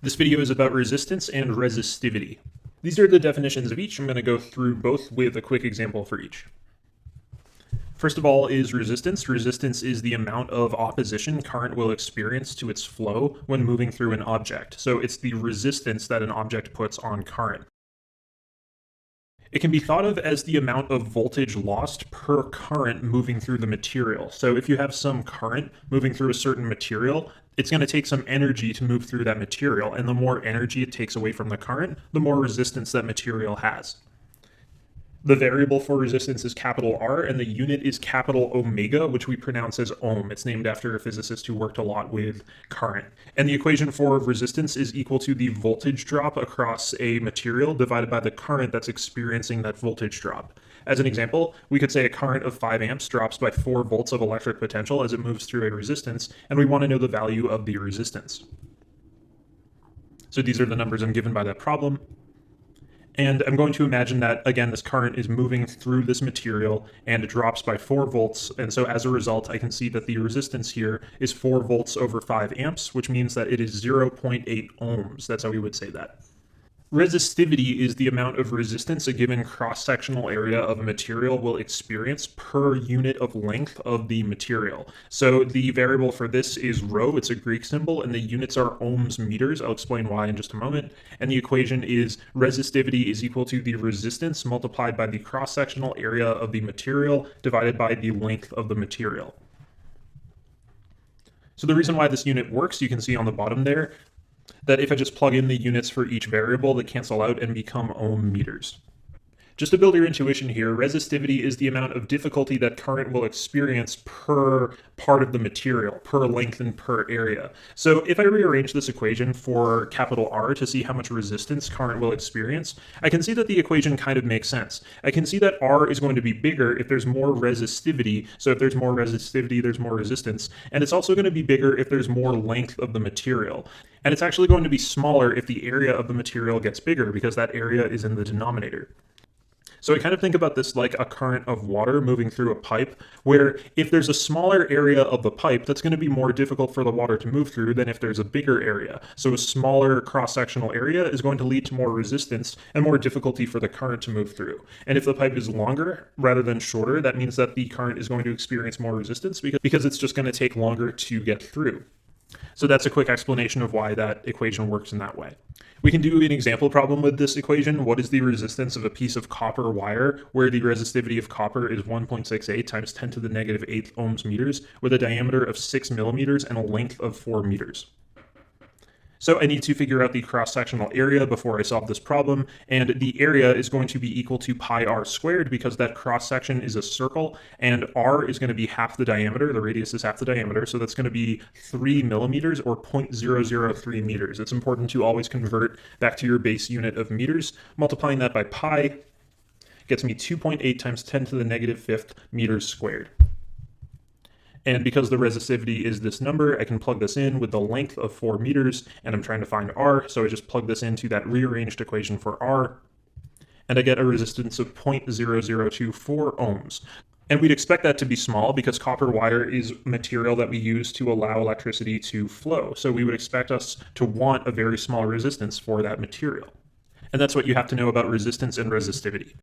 This video is about resistance and resistivity. These are the definitions of each. I'm going to go through both with a quick example for each. First of all is resistance. Resistance is the amount of opposition current will experience to its flow when moving through an object. So it's the resistance that an object puts on current. It can be thought of as the amount of voltage lost per current moving through the material. So if you have some current moving through a certain material, it's going to take some energy to move through that material, and the more energy it takes away from the current, the more resistance that material has. The variable for resistance is capital R, and the unit is capital omega, which we pronounce as ohm. It's named after a physicist who worked a lot with current. And the equation for resistance is equal to the voltage drop across a material divided by the current that's experiencing that voltage drop. As an example, we could say a current of 5 amps drops by 4 volts of electric potential as it moves through a resistance, and we want to know the value of the resistance. So these are the numbers I'm given by that problem. And I'm going to imagine that, again, this current is moving through this material and it drops by 4 volts. And so as a result, I can see that the resistance here is 4 volts over 5 amps, which means that it is 0.8 ohms. That's how we would say that. Resistivity is the amount of resistance a given cross-sectional area of a material will experience per unit of length of the material. So the variable for this is rho, it's a Greek symbol, and the units are ohms meters. I'll explain why in just a moment. And the equation is resistivity is equal to the resistance multiplied by the cross-sectional area of the material divided by the length of the material. So the reason why this unit works, you can see on the bottom there, that if I just plug in the units for each variable, they cancel out and become ohm meters. Just to build your intuition here, resistivity is the amount of difficulty that current will experience per part of the material, per length and per area. So if I rearrange this equation for capital R to see how much resistance current will experience, I can see that the equation kind of makes sense. I can see that R is going to be bigger if there's more resistivity. So if there's more resistivity, there's more resistance. And it's also going to be bigger if there's more length of the material. And it's actually going to be smaller if the area of the material gets bigger because that area is in the denominator. So I kind of think about this like a current of water moving through a pipe, where if there's a smaller area of the pipe, that's going to be more difficult for the water to move through than if there's a bigger area. So a smaller cross-sectional area is going to lead to more resistance and more difficulty for the current to move through. And if the pipe is longer rather than shorter, that means that the current is going to experience more resistance because it's just going to take longer to get through. So that's a quick explanation of why that equation works in that way. We can do an example problem with this equation. What is the resistance of a piece of copper wire where the resistivity of copper is 1.68 times 10 to the negative 8th ohms meters with a diameter of 6 millimeters and a length of 4 meters? So I need to figure out the cross-sectional area before I solve this problem, and the area is going to be equal to pi r squared because that cross-section is a circle, and r is going to be half the diameter, the radius is half the diameter, so that's going to be 3 millimeters or 0.003 meters. It's important to always convert back to your base unit of meters. Multiplying that by pi gets me 2.8 times 10 to the negative 5th meters squared. And because the resistivity is this number, I can plug this in with the length of 4 meters, and I'm trying to find R, so I just plug this into that rearranged equation for R, and I get a resistance of 0.0024 ohms. And we'd expect that to be small because copper wire is material that we use to allow electricity to flow. So we would expect us to want a very small resistance for that material. And that's what you have to know about resistance and resistivity.